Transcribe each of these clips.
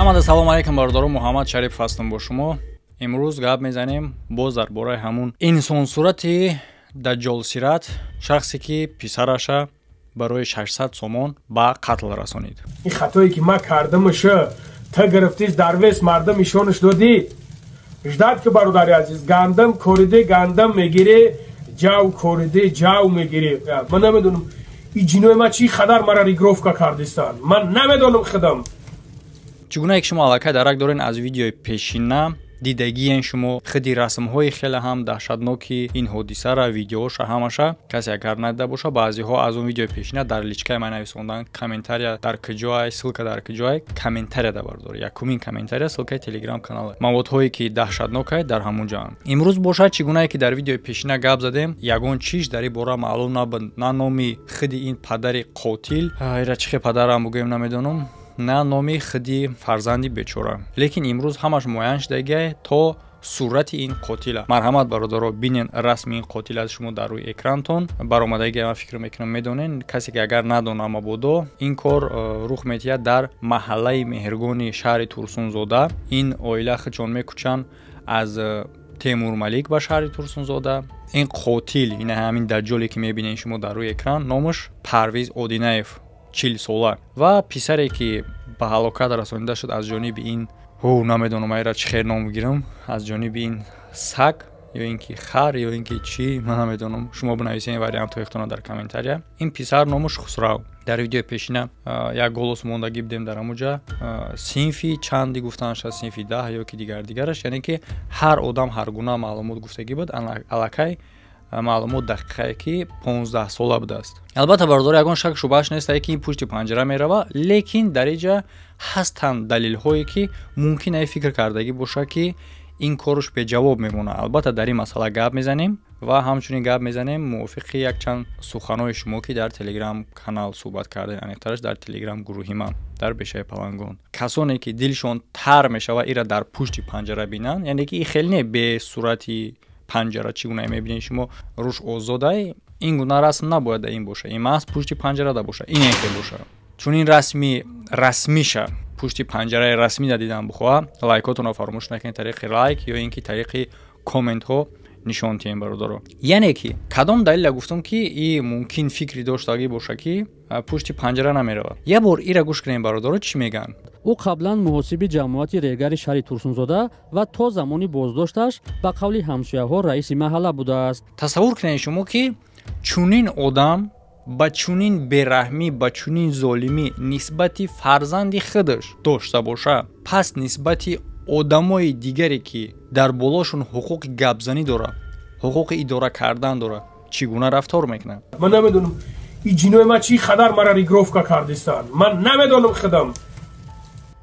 ҳамада салом алейкум бардору Муҳаммад Шариф ҳастам бо шумо. имрӯз гап мезанем боз дар бораи ҳамун инсонсурати даҷҷолсират, шахсе ки писараша барои 600 сомон ба қатл расонид. ин хатое ки ман кардамаша та гирифтиш дарвес мардам ишонаш додӣ. ждад ки бародари азиз гандам кориде гандам мегире, ҷав кориде ҷав мегире. ман намедонам ин ҷинои ман чӣ қадар мара ригровка кардистанд. ман намедонам худам. чӣ гуна ки шумо аллакай дарак дорен аз видеои пешина дидагиен шумо худи расмҳои хеле ҳам даҳшатноки ин ҳодисара видеоша ҳамаша касе агар надида боша баъзеҳо аз он видеои пешина дар личкаи ман нависонданд комментария дар куҷоай ссилка дар куҷоай комментария да бардор якумин комментария ссилкаи телеграм канал маводҳое ки даҳшатнокай дар ҳамун ҷоан. имрӯз бошад чӣ гунае ки дар видеои пешина гап задем ягон чиз дар ин бора маълум набуд, на номи худи ин падари қотил, ира чӣ хел падарам бугӯем намедонам, на номи худи фарзанди бечора. лекин имрӯз ҳамаш муайян шудагиай то сурати ин қотила. марҳамат бародаро, бинен расми ин қотил аз шумо дар рӯи экрантон баромадагиай. ман фикр мекунам медонен касе ки агар надона мабодо ин кор рух метиҳад дар маҳаллаи меҳргони шаҳри Турсунзода. ин оила худшон мекучанд аз Темур Малик ба шаҳри Турсунзода. ин қотил ин ҳамин даҷҷоле ки мебинед шумо дар рӯи экран номаш Парвиз Одинаев 40 сола ва писаре ки ба ҳалокат расонида шуд аз ҷониби ин намедонам айра чӣ хел ном гирам, аз ҷониби ин саг ё ин ки хар ё ин ки чӣ, ман намедонам. шумо бинависед вариантҳояхтона дар комментария. ин писар номаш Хусрав. дар видеои пешина як голос мондагӣ будем дар ҳамуҷа синфи чанди гуфтанша синфи 10 ё ки дигараш, яъне ки ҳар одам ҳар гуна маълумот гуфтагӣ буд. аллакай маълумот дақиқае ки 15 сола будааст. албатта бародор ягон шак шубҳаш нестае ки ин пушти панҷара мерава, лекин дар инҷа ҳастанд далелҳое ки мумкин ай фикр кардагӣ боша ки ин корш беҷавоб мемона. албатта дар ин масъала гап мезанем ва ҳамчунин гап мезанем мувофиқи якчанд суханои шумо ки дар телеграм канал суҳбат кардем, аниқтараш дар телеграм гурӯҳи ман дар Бешаи Палангон. касоне ки дилшон тар мешава ира дар пушти панҷара бинанд, яъне ки ин хеле не бе сурати панҷара чӣ гуна мебинед шумо рӯш озодай, ин гуна расм набояд ин боша. ин маҳз пушти панҷара да боша, ин хел боша. чун ин расмиша пушти панҷараи расмӣ да дидан бихоҳа, лайкотонро фаромӯш накунед, тариқи лайк ё ин ки тариқи комментҳо нишон тиҳем бародаро. яъне ки кадом далила гуфтам ки ин мумкин фикри доштагӣ боша ки пушти панҷара намерава. як бор ира гӯш кунем бародаро чӣ меган. ӯ қаблан муҳосиби ҷамоати регари шаҳри Турсунзода ва то замони боздошташ ба қавли ҳамсояҳо раиси маҳалла будааст. тасаввур кунед шумо ки чунин одам ба чунин бераҳмӣ, ба чунин золимӣ нисбати фарзанди худаш дошта боша, пас нисбати одамои дигаре ки дар болошон ҳуқуқи гапзанӣ дора, ҳуқуқи идора кардан дора, чӣ гуна рафтор мекунад. ман намедонам ин ҷинои ман чӣ қадар мара ригровка кардистанд. ман намедонам худам.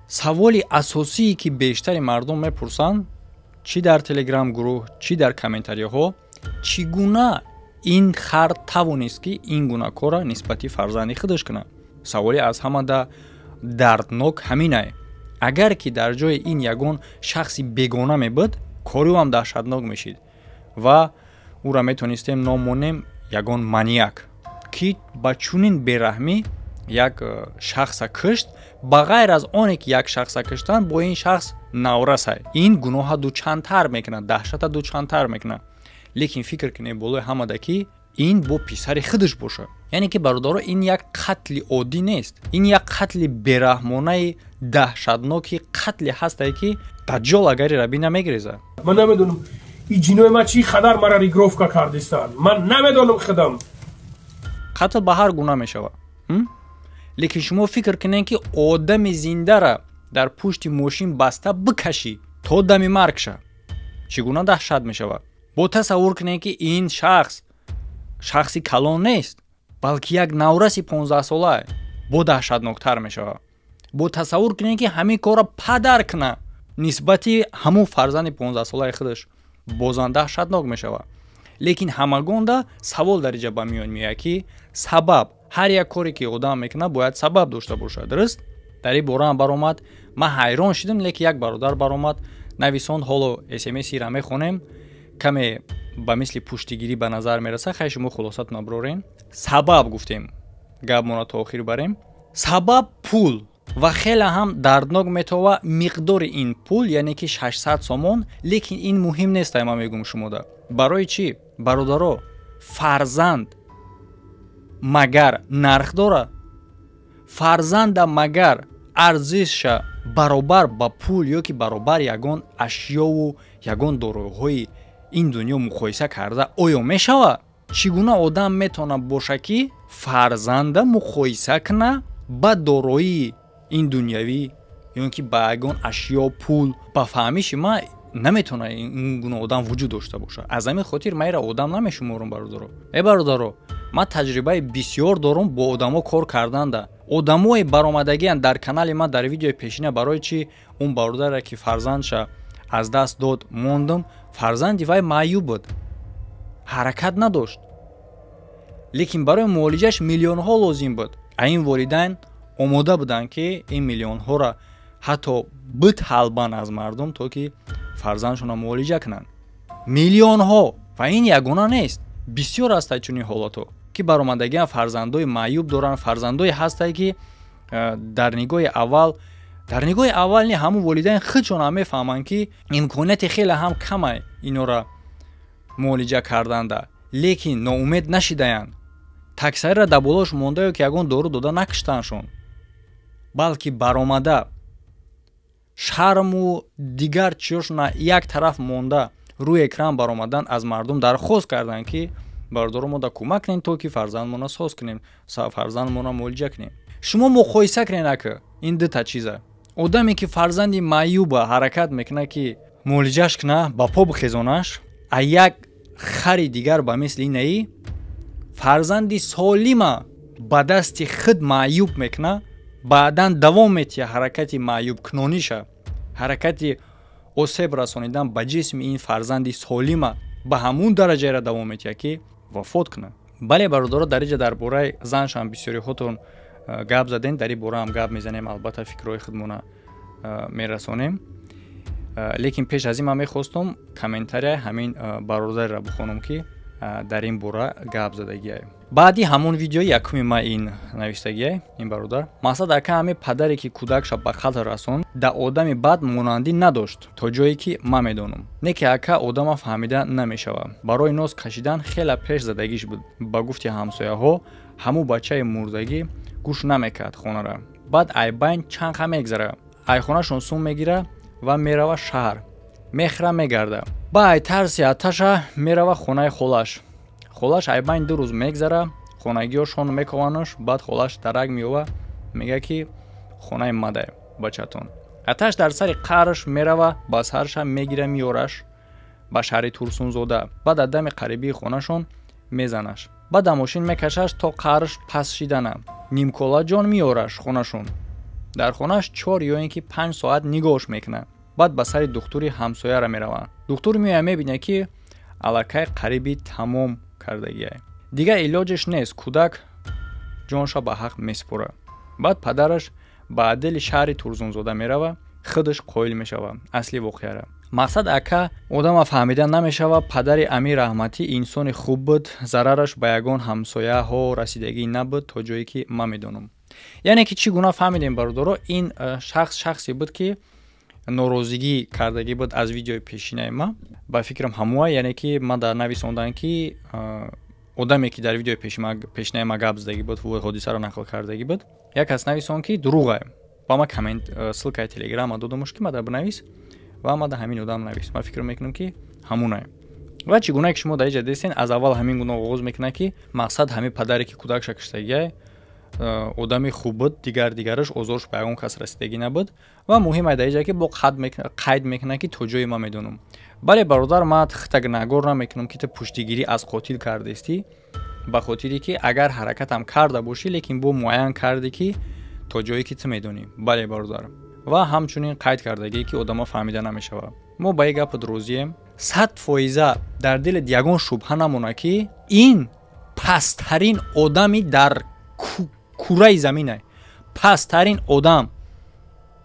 саволи асосие ки бештари мардум мепурсанд чӣ дар телеграм гурӯҳ, чӣ дар комментарияҳо, чӣ гуна ин хар тавонист ки ин гуна кора нисбати фарзанди худаш кунад. саволи аз ҳамада дарднок ҳаминае. агар ки дар ҷои ин ягон шахси бегона мебуд, кори ӯ ҳам даҳшатнок мешид ва ӯра метонистем ном монем ягон маньяк ки ба чунин бераҳмӣ як шахса кушт, ба ғайр аз оне ки як шахса куштан бо ин шахс наврасай. ин гуноҳа дучандтар мекунад, даҳшата дучандтар мекунад. лекин фикр кунед болои ҳамада ки ин бо писари худаш боша. яъне ки бародаро ин як қатли оддӣ нест. ин як қатли бераҳмонаи даҳшатноки қатле ҳастае ки даҷҷол агари раби намегирезад. ман намедонам ин ҷинои ман чӣ қадар мара ригровка кардистанд. ман намедонам худам. қатл ба ҳар гуна мешавад. лекин шумо фикр кунед ки одами зиндара дар пушти мошин баста бикашӣ то дами маргша, чӣ гуна даҳшат мешавад. бо тасаввур кунед ки ин шахси калон нест, балки як навраси 15 сола бо даҳшатноктар мешавад. бо тасаввур кунед ки ҳамин кора падар кунад нисбати ҳамун фарзанди 15 солаи худаш, бозан даҳшатнок мешавад. лекин ҳамагонда савол дар инҷа ба миён меояд ки сабаб, ҳар як коре ки одам мекунад бояд сабаб дошта бошад, дуруст? дар ин бора ҳам баромад, ман ҳайрон шудам, лекин як бародар баромад нависонд, ҳоло смс-ира мехонем, каме ба мисли пуштигирӣ ба назар мераса. хай шумо хулосатона бирорен. сабаб гуфтем, гапмона то охир барем. сабаб пул. ва хеле ҳам дарднок метова миқдори ин пул, яъне ки 600 сомон, лекин ин муҳим нест, ман мегум шумода. Барои чӣ? Бародаро, фарзанд магар нарх дора? Фарзанда магар арзиша баробар ба пул ё ки баробар ягон ашёву ягон дороиҳои ин дунё муқоиса карда оё мешава? Чӣ гуна одам метавона боша ки фарзанда муқоиса кна ба дороии ин дунявӣ ё ки ба ягон ашё пул? ба фаҳмиши ман наметавона ин гуна одам вуҷуд дошта боша. Аз ҳамин хотир майра одам намешуморам бародаро. Бародаро, ман таҷрибаи бисёр дорум бо одамо кор карданда. Одамои баромадагиянд дар канали ман дар видеои пешина барои чӣ он бародаре ки фарзандша аз даст дод мондум, фарзанди вай маъюб буд, ҳаракат надошт, лекин барои муолиҷааш миллионҳо лозим буд. Ин волидайн омода буданд ки ин миллионҳоро ҳатто биталбанд аз мардум, то ки фарзандшона муолиҷа кунанд. Миллионҳо! Ва ин ягона нест. Бисёр ҳастанд чунин ҳолато ки баромадагиян фарзандои маъюб доранд, фарзандое ҳастанд ки дар нигоҳи аввал не ҳамун волидайн худшон ҳам мефаҳманд ки имконияти хеле ҳам камай инора муолиҷа карданда, лекин ноумед нашидаянд. таксариро дар болош мондаю ки ягон дору дода накиштаншон, балки баромада шарму дигар чиёшона як тараф монда рӯи экран баромадан аз мардум дархост карданд ки бародаро мо да кӯмак кунем то ки фарзандмона соз кунем, фарзандмона муолиҷа кунем. Шумо муқоиса кунед ака ин дута чиза. Одаме ки фарзанди маъюба ҳаракат мекуна ки муолиҷаш куна, ба по бихезонаш, а як хари дигар ба мисли инаи фарзанди солима ба дасти худ маъюб мекуна, баъдан давом метиҳа ҳаракати маъюбкунониша, ҳаракати осеб расонидан ба ҷисми ин фарзанди солима ба ҳамун дараҷаеро давом метиҳа ки вафот кунад. Бале бародаро, дар инҷа дар бораи заншам бисёриҳотон гап задем, дар ин бора ҳам гап мезанем, албатта фикрҳои худмона мерасонем. Лекин пеш аз ин ман мехостум комментарияи ҳамин бародареро бихонам ки дар ин бора гап задагиай. Баъди ҳамон видеои якуми ман ин навистагиай, ин бародар мақсад ака ҳамин падаре ки кӯдакша ба қатл расон да одами бад монандӣ надошт, то ҷое ки ман медонам. Не ки ака одама фаҳмида намешава. Барои ноз кашидан хеле пеш задагиш буд. Ба гуфти ҳамсояҳо ҳамун бачаи мурдагӣ гӯш намекард хонара. Баъд айбайн чанқа мегзара, айхонашон сум мегира ва мерава шаҳр, мехра мегарда. Ба ай тарси аташа мерава хонаи холаш. Холаш айбайн 2 рӯз мегзара, хонагиёшон мекованаш, баъд холаш дарак меёва, мега ки хонаи мадай бачатон. Аташ дар сари қарш мерава, ба сарша мегира миёраш ба шаҳри Турсунзода. Баъд аз дами қарибии хонашон мезанаш. Баъд аз мошин мекашаш то қарш пас шидана. Нимколадҷон миёраш хонашон. дар хонаш 4 ё ин ки 5 соат нигоҳш мекунад. баъд ба сари духтури ҳамсояра мераванд. Духтур меояд мебинад ки аллакай қариби тамом кардагиай. Дигар илоҷеш нест, кӯдак ҷонша ба ҳақ месупора. баъд падараш ба адели шаҳри Турсунзода мерава, худаш қоил мешава асли воқеаро. мақсад ака одама фаҳмида намешава падари Амир Аҳмадӣ инсони хуб буд, зарараш ба ягон ҳамсояҳо расидагӣ набуд, то ҷое ки ман медонам. яъне ки чӣ гуна фаҳмидем бародаро, ин шахсе буд ки норозигӣ кардагӣ буд аз видеои пешинаи ман. ба фикрам ҳамуа, яъне ки ман дар нависондам ки одаме ки дар видеои пешинаи ман гап задагӣ буд, ҳодисаро нақл кардагӣ буд, як кас нависон ки дурӯға. ба ман коммент ссилкаи телеграма додамуш ки мада бинавис ва мада ҳамин одам навис. ман фикр мекунам ки ҳамунае. ва чӣ гуна ки шумо дар инҷа дестен, аз аввал ҳамин гуна оғоз мекунад ки мақсад ҳамин падаре ки кӯдакша киштагиай одами хуб буд, дигараш озорш ба ягон кас расидагӣ набуд ва муҳима дар инҷа ки бо қайд мекунад ки то ҷое ман медонам. бале бародар, ман хитак нагор намекунам ки ту пуштигирӣ аз қотил кардести, ба хотире ки агар ҳаракатам карда бошӣ, лекин бо муайян кардӣ ки то ҷое ки ту медонӣ. бале бародар, ва ҳамчунин қайд кардагӣ ки одама фаҳмида намешава. мо ба ин гапот розием. 100% дар дилет ягон шубҳа намона ки ин пасттарин одами дар кураи заминай, пасттарин одам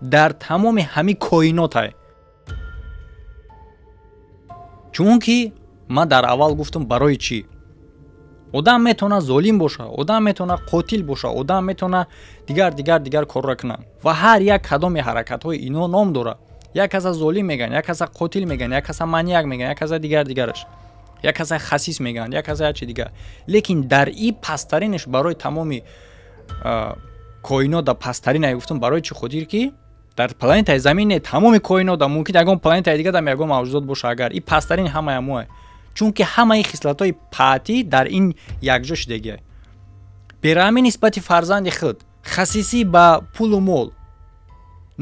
дар тамоми ҳамин коинотай. чунки ман дар аввал гуфтам барои чӣ одам метавона золим боша, одам метавона қотил боша, одам метавона дигар корра кунад ва ҳар як кадоми ҳаракатҳои ино ном дора. як каса золим меган, як каса қотил меган, як каса маньяк меган, як каса дигараш, як каса хасис меган, як каса ҳарчи дигар. лекин дар ин пасттаринаш барои тамоми коинот да пасттарин гуфтам барои чӣ хотир ки дар планетаи замин не тамоми коинот да мумкин ягон планетаи дигар дам ягон мавҷудот боша агар ин пасттарин ҳамаи моe чунки ҳамаи хислатҳои паатӣ дар ин якҷо шудагиа. бераҳмӣ нисбати фарзанди худ, хасисӣ ба пулу мол,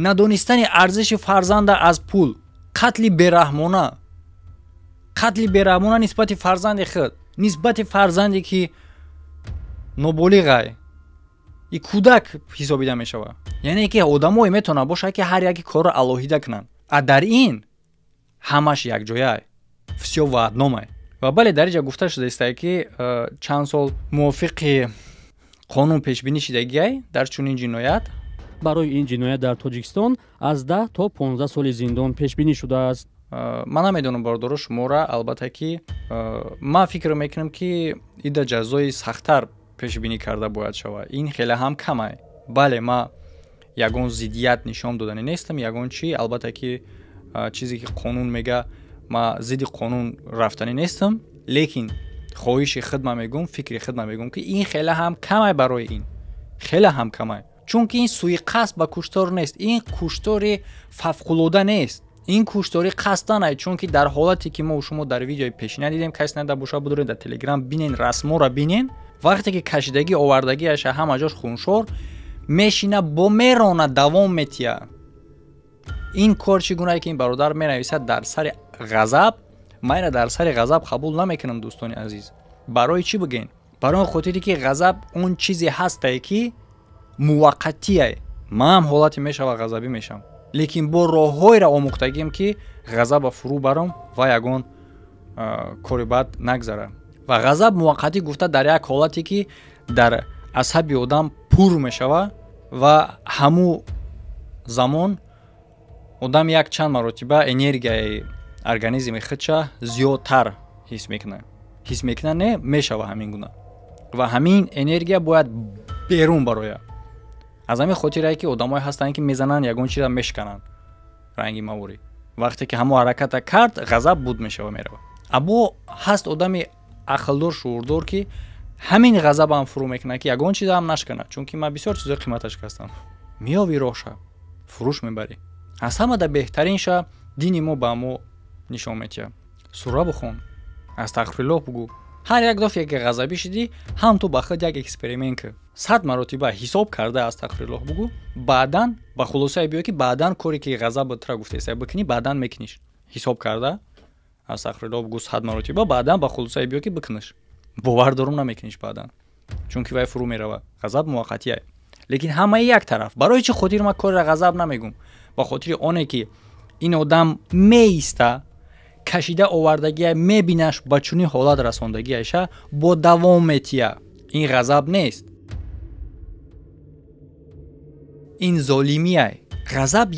надонистани арзиши фарзанда аз пул, қатли бераҳмона нисбати фарзанди худ, нисбати фарзанде ки ноболиғай и кӯдак ҳисобида мешавад. яъне ки одамое метавонад бошад ки ҳар яки корро алоҳида кунанд, а дар ин ҳамаш якҷояй, всё ваъдномай. ва бале дар инҷа гуфта шудааст ки чанд сол мувофиқи қонун пешбинӣ шудагиай дар чунин ҷиноят. барои ин ҷиноят дар тоҷикистон аз 10 то 15 соли зиндон пешбинӣ шудааст. ман намедонам бардоро шумора, албатта ки ман фикр мекунам ки ида ҷазои сахттар пешбинӣ карда бояд шавад. ин хеле ҳам камай. бале ман ягон зиддият нишон додани нестам, ягон чӣ, албатта ки чизе ки қонун мега ман зидди қонун рафтанӣ нестам, лекин хоҳиши худ ман мегӯм, фикри худ ман мегӯм ки ин хеле ҳам камай барои ин, хеле ҳам камай. чунки ин суиқасд ба куштор нест, ин куштори фавқулода нест, ин куштори қасдан аст. чунки дар ҳолате ки мо шумо дар видеои пешина дидем, касе нада боша будоред дар телеграм бинен, расмора бинен, вақте ки кашидагӣ овардагиаша ҳама ҷош хуншор мешина бо мерона давом метия. ин кор чӣ гунае ки ин бародар менависад дар сари ғазаб. ман ина дар сари ғазаб қабул намекунам дӯстони азиз. барои чӣ бигӯен? барои хотире ки ғазаб он чизе ҳастае ки муваққатие. ман ҳам ҳолате мешава ғазабӣ мешам, лекин бо роҳҳоеро омӯхтагием ки ғазаба фурӯ барам ва ягон кори бад нагзара. ва ғазаб муваққатӣ гуфта дар як ҳолате ки дар асаби одам пур мешава ва ҳамун замон одам як чанд маротиба энергияи организми худша зиёдтар ҳис мекунад не мешава ҳамин гуна ва ҳамин энергия бояд берун барояд. аз ҳамин хотирае ки одамое ҳастанд ки мезананд ягон чиза мешкананд ранги маворӣ. вақте ки ҳамон ҳараката кард ғазаб буд мешава мерава. або ҳаст одами ақлдор шуурдор ки ҳамин ғазабам фурӯ мекунад ки ягон чиза ҳам нашканад, чунки ман бисёр чизои қиматаш кастам. миёви роҳша фурӯш мебарӣ. аз ҳамада беҳтаринша дини мо ба мо нишон метиҳад. сура бихон, астағфируллоҳ бугӯ. ҳар як дафъе ки ғазабӣ шудӣ, ҳам ту ба худ як эксперимент кӣ. 100 маротиба ҳисоб карда астағфируллоҳ бугӯ. баъдан ба хулосае биё ки баъдан коре ки ғазабатра гуфтеса бикунӣ, баъдан мекуниш. ҳисоб карда астағфируллоҳ бугӯ 100 маротиба, баъдан ба хулосае биё ки бикуниш. бовар дорум намекуниш баъдан, чунки вай фурӯ меравад. ғазаб муваққатие. лекин ҳамаи як тараф. барои чӣ хотир ман кори ғазаб намегӯм? ба хотири оне ки ин одам меиста кашида овардагия мебинаш ба чунин ҳолат расондагиаша бо давом метия. ин ғазаб нест, ин золимие. ғазаб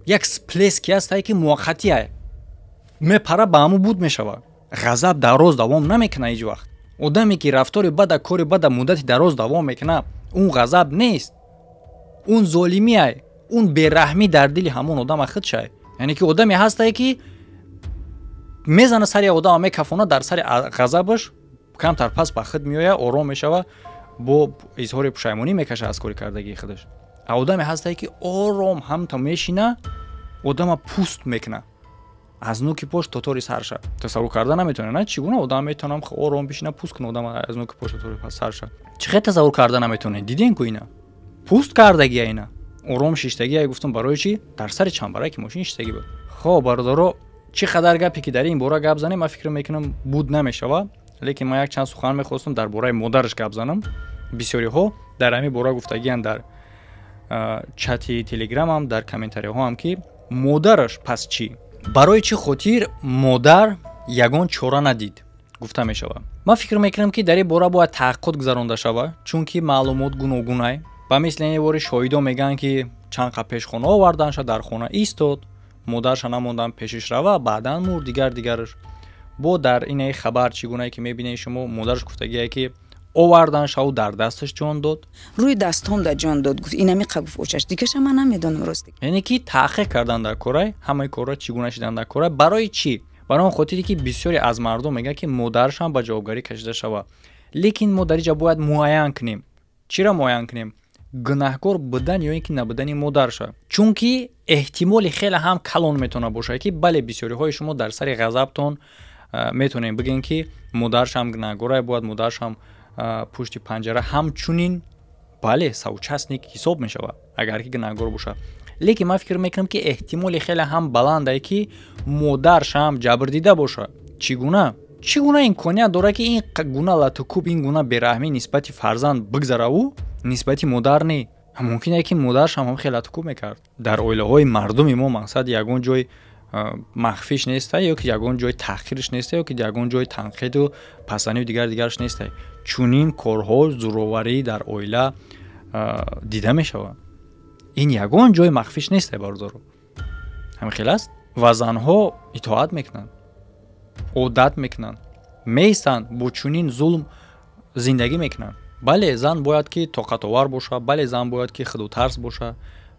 як сплески астае ки муваққатие, мепара ба ҳамун буд мешавад. ғазаб дароз давом намекунад. ҳеҷ вақт одаме ки рафтори бада, кори бада муддати дароз давом мекунад, он ғазаб нест, он золимие, он бераҳмӣ дар дили ҳамон одама худша. яъне ки одаме ҳастае ки мезана сари одама мекафона, дар сари ғазабаш камтар пас ба худ меояд, ором мешава, бо изҳори пушаймонӣ мекаша аз кори кардагии худаш. а одаме ҳастае ки ором ҳамта мешина, одама пӯст мекуна аз нӯки пош то тори сарша. тасаввур карда наметавонед на чӣ гуна одам метавонам ором бишина пӯст куна одама аз нӯки пош то тори сарша. чӣ хел тасаввур карда наметавонед? диден ку ина пӯст кардагия, ина ором шиштагия. гуфтам барои чӣ? дар сари чамбараки мошин шиштагӣ буд. хоб бародаро, чӣ қадар гапе ки дар ин бора гап занем, ман фикр мекунам буд намешава, лекин ман як чанд сухан мехостам дар бораи модараш гап занам. бисёриҳо дар ҳамин бора гуфтагиянд дар чати телеграмам, дар комментариҳоам ки модараш пас чӣ? барои чӣ хотир модар ягон чора надид гуфта мешавад. ман фикр мекунам ки дар ин бора бояд таҳқиқот гузаронда шавад, чунки маълумот гуногунай. ба мисли ин вори шоҳидон мегӯянд ки чанд қа пеш хона оварданша, дар хона истод, модарша намондан пешиш рава, баъдан мурд, дигараш. бо дар ин хабар чӣ гунае ки мебинед шумо модараш гуфтагие ки оварданшаву дар дасташ ҷон дод, рӯи дастҳом да ҷон дод, гуфт инами қабуф очаш дигаша ман намедонам рости. яъне ки таъқиқ кардан дар кора, ҳамаи корро чӣ гуна шидан дар кора, барои чӣ? барои он хотире ки бисёре аз мардум мегӯянд ки модарашам ба ҷавобгарӣ кашида шавад. лекин мо дар инҷа бояд муайян кунем. чиро муайян кунем? гунаҳкор будан ё ин ки набудани модараша. чунки эҳтимоли хеле ҳам калон метавона бошад ки бале бисёриҳои шумо дар сари ғазабтон метавонем бигӯем ки модарашам гунаҳкора бояд модарашам пушти панҷара ҳамчунин бале соучастник ҳисоб мешавад агар ки гунаҳкор бошад. лекин ман фикр мекунам ки эҳтимоли хеле ҳам баландае ки модарашам ҷабрдида бошад. чӣ гуна имконият дорад ки ин гуна латукуб, ин гуна бераҳмӣ нисбати фарзанд бигзараву нисбати модар не. мумкин ки модарашам ҳам хеле латукуб мекард. дар оилаҳои мардуми мо мақсад ягон ҷой махфиш нестай ё ки ягон ҷои таҳқириш нестай ё ки ягон ҷои танқиду пасанию дигараш нестай. чунин корҳо зӯроварӣ дар оила дида мешавад. ин ягон ҷои махфиш нестай бародаро. ҳамин хел аст. ва занҳо итоат мекунанд, одат мекунанд, меистанд бо чунин зулм зиндагӣ мекунанд. бале зан бояд ки тоқатовар бошад, бале зан бояд ки худутарс бошад,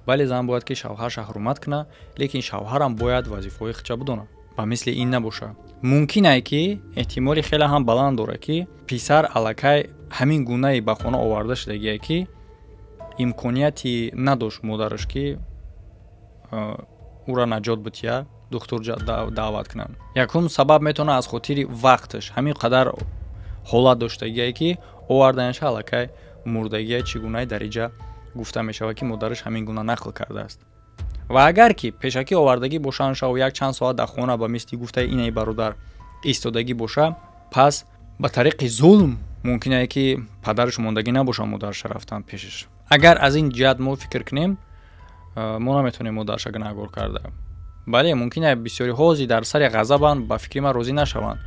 бале зан бояд ки шавҳарша ҳурмат кунад, лекин шавҳарам бояд вазифаҳои худша бидонад. ба мисли ин набошад. мумкин ай ки эҳтимоли хеле ҳам баланд дорад ки писар аллакай ҳамин гунаи ба хона оварда шудагие ки имконияти надошт модараш ки ура наҷот бития духтур даъват кунанд. якум сабаб метавонад аз хотири вақташ ҳамин қадар ҳолат доштагие ки оварданаша аллакай мурдагие чӣ гунаи дариҷа гуфта мешавад ки модараш ҳамин гуна нақл кардааст. ва агар ки пешакӣ овардагӣ бошаншаву як чанд соат дар хона ба мисли гуфтаи инаи бародар истодагӣ боша, пас ба тариқи зулм мумкин ки падараш мондагӣ набошад модараша рафтан пешаш. агар аз ин ҷиҳат мо фикр кунем, мо наметавонем модараша гунаҳкор карда. бале мумкин аст бисёриҳо дар сари ғазабанд, ба фикри ман розӣ нашаванд.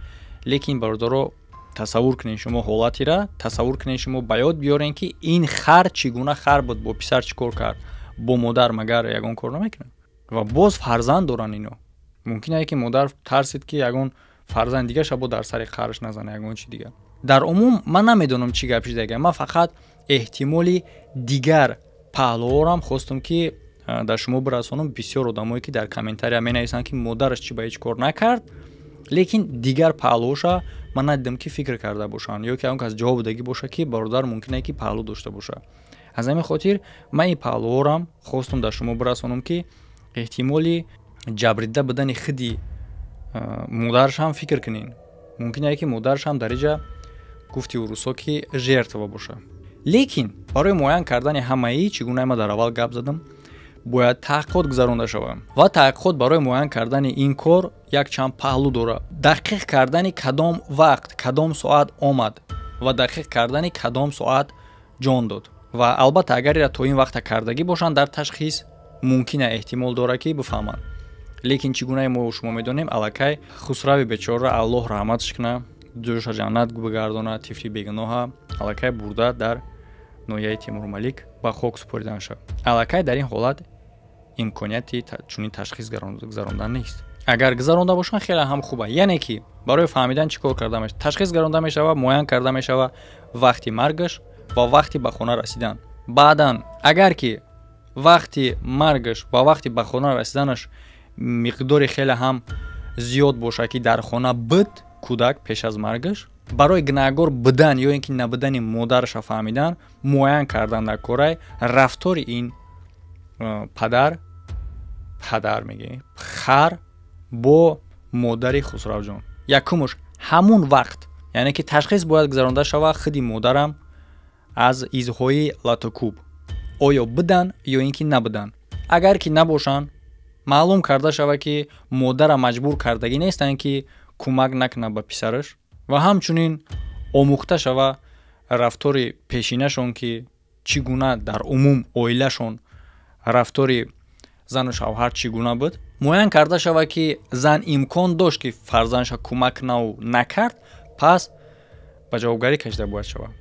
лекин бародаро тасаввур кунед шумо ҳолатира, тасаввур кунед шумо ба ёд биёрен ки ин хар чӣ гуна хар буд, бо писар чӣ кор кард, бо модар магар ягон кор намекунад. ва боз фарзанд доранд ино. мумкин аст ки модар тарсид ки ягон фарзанд дигаша бо дар сари харш назана ягон чи дигар. дар умум ман намедонам чӣ гап шуда. ман фақат эҳтимоли дигар паҳлуорам хостам ки дар шумо бирасонам. бисёр одамое ки дар комментария менависанд ки модараш чӣ ба ҳеҷ кор накард, лекин дигар паҳлуоша ман надидам ки фикр карда бошанд ё ки он кас ҷавоб дагӣ боша ки бародар мумкин аст ки паҳлу дошта бошад. аз ҳамин хотир ман ин паҳлуорам хостам дар шумо бирасонам ки эҳтимоли ҷабрида будани худи модарашам фикр кунед. мумкин аст ки модарашам дар инҷа гуфти урусо ки жертва боша. лекин барои муайян кардани ҳамаи чӣ гуна ман дар аввал гап задам, бояд таҳқиқот гузаронда шавад. ва таҳқиқот барои муайян кардани ин кор як чанд паҳлу дорад. дақиқ кардани кадом вақт, кадом соат омад ва дақиқ кардани кадом соат ҷон дод. ва албатта агар ира то ин вақта кардагӣ бошанд дар ташхис, мумкин аст эҳтимол дорад ки бифаҳманд. лекин чӣ гуна мо шумо медонем аллакай хусрави бечора Аллоҳ раҳматш кунад, ҷойша ҷаннат бигардонад, тифли бегуноҳа аллакай бурда дар ноҳияи Тимурмалик ба хок супоридан шуд. аллакай дар ин ҳолат имконияти чунин ташхис гузарондан нест. агар гузаронда бошанд хеле ҳам хуб аст. яъне ки барои фаҳмидан чӣ кор карда мешавад, ташхис гузаронда мешавад, муайян карда мешавад вақти маргаш ва вақти ба хона расидан. баъдан агар ки вақти маргаш ва вақти ба хона расиданаш миқдори хеле ҳам зиёд бошад ки дар хона буд кӯдак пеш аз маргаш, барои гунаҳкор будан ё ин ки набудани модараша фаҳмидан, муайян кардан дар корай рафтори ин падар мегӯем хар бо модари Хусравҷон. якумуш ҳамун вақт, яъне ки ташхис бояд гузаронда шавад худи модарам аз изҳои латукуб, оё будан ё ин ки набудан. агар ки набошанд, маълум карда шавад ки модара маҷбур кардагӣ нестанд ки кӯмак накунад ба писараш ва ҳамчунин омӯхта шавад рафтори пешинашон ки чӣ гуна дар умум оилашон рафтори зану шавҳар чӣ гуна буд. муайян карда шавад ки зан имкон дошт ки фарзандша кӯмак кунаву накард, пас ба ҷавобгарӣ кашида бояд шавад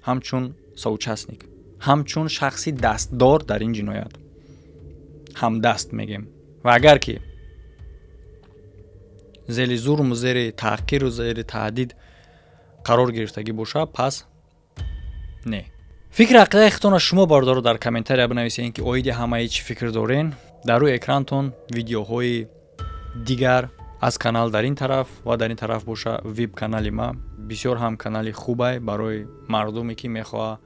ҳамчун соучастник, ҳамчун шахси дастдор дар ин ҷиноят, ҳамдаст мегем. ва агар ки зери зурм, зери таҳқиру зери таҳдид қарор гирифтагӣ боша, пас не. фикри ақидаи худтонро шумо бардору дар комментария бинависед ки оиди ҳамаи чӣ фикр дорен. дар рӯи экрантон видеоҳои дигар аз канал дар ин тараф ва дар ин тараф боша веб канали ма бисёр ҳам канали хубай барои мардуме ки мехоҳа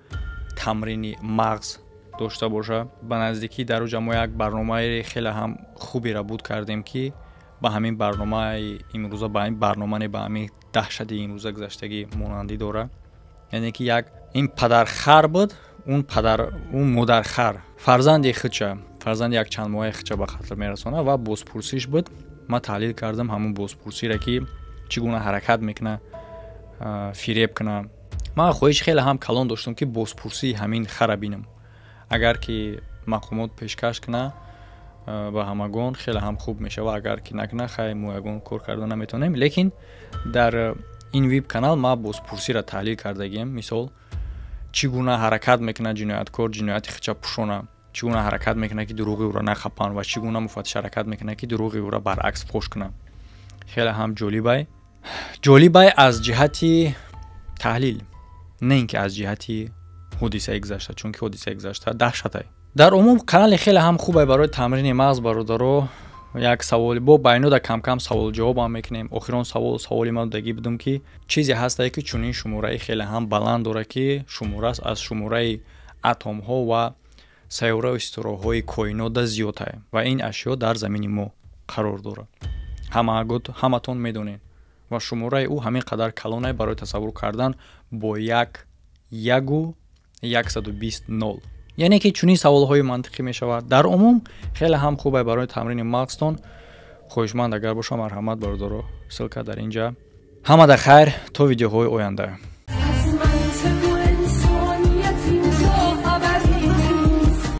тамрини мағз дошта боша. ба наздикӣ дар уҷа мо як барномаи хеле ҳам хуберо буд кардем ки ба ҳамин барномаи имрӯза ба ин барномане ба ҳамин даҳшати имрӯза гузаштагӣ монандӣ дора. яъне ки як ин падархар буд, он модархар фарзанди худша, фарзанди як чанд моҳаи худша ба қатл мерасона ва бозпурсиш буд. ман таҳлил кардам ҳамун бозпурсиро ки чӣ гуна ҳаракат мекуна, фиреб куна. ман хоҳиш хеле ҳам калон доштам ки бозпурсии ҳамин хара бинам. агар ки мақомот пешкаш куна ба ҳамагон хеле ҳам хуб мешава, агар ки накуна хай мо ягон кор карда наметавонем. лекин дар ин веб канал ма бозпурсиро таҳлил кардагиам. мисол чӣ гуна ҳаракат мекуна ҷинояткор ҷинояти худша пӯшона, чӣ гуна ҳаракат мекуна ки дурӯғи ӯро нахапан ва чӣ гуна муфаттиш ҳаракат мекуна ки дурӯғи ӯро баръакс фош куна. хеле ҳам ҷолибай аз ҷиҳати таҳлил, не ин ки аз ҷиҳати ҳодисаи гузашта, чунки ҳодисаи гузашта даҳшатай. дар умум канали хеле ҳам хубай барои тамрини мағз бародаро. як саволи бо байнуда кам-кам саволу-ҷавоб ҳам мекунем. охирон саволи ма дагӣ будам ки чизе ҳастае ки чунин шумораи хеле ҳам баланд дора ки шуморас аз шумораи атомҳо ва сайёраи ситораҳои коинота зиёдтае ва ин ашё дар замини мо қарор дорад. ҳаматон медонед ва шумораи ӯ ҳамин қадар калонае барои тасаввур кардан бо 1,120. яъне ки чунин саволҳои мантиқӣ мешавад. дар умум хеле ҳам хубай барои тамрини мағзтон. хоҳишманд агар боша марҳамат бародаро ссилка дар инҷа. ҳамада хайр то видеоҳои оянда.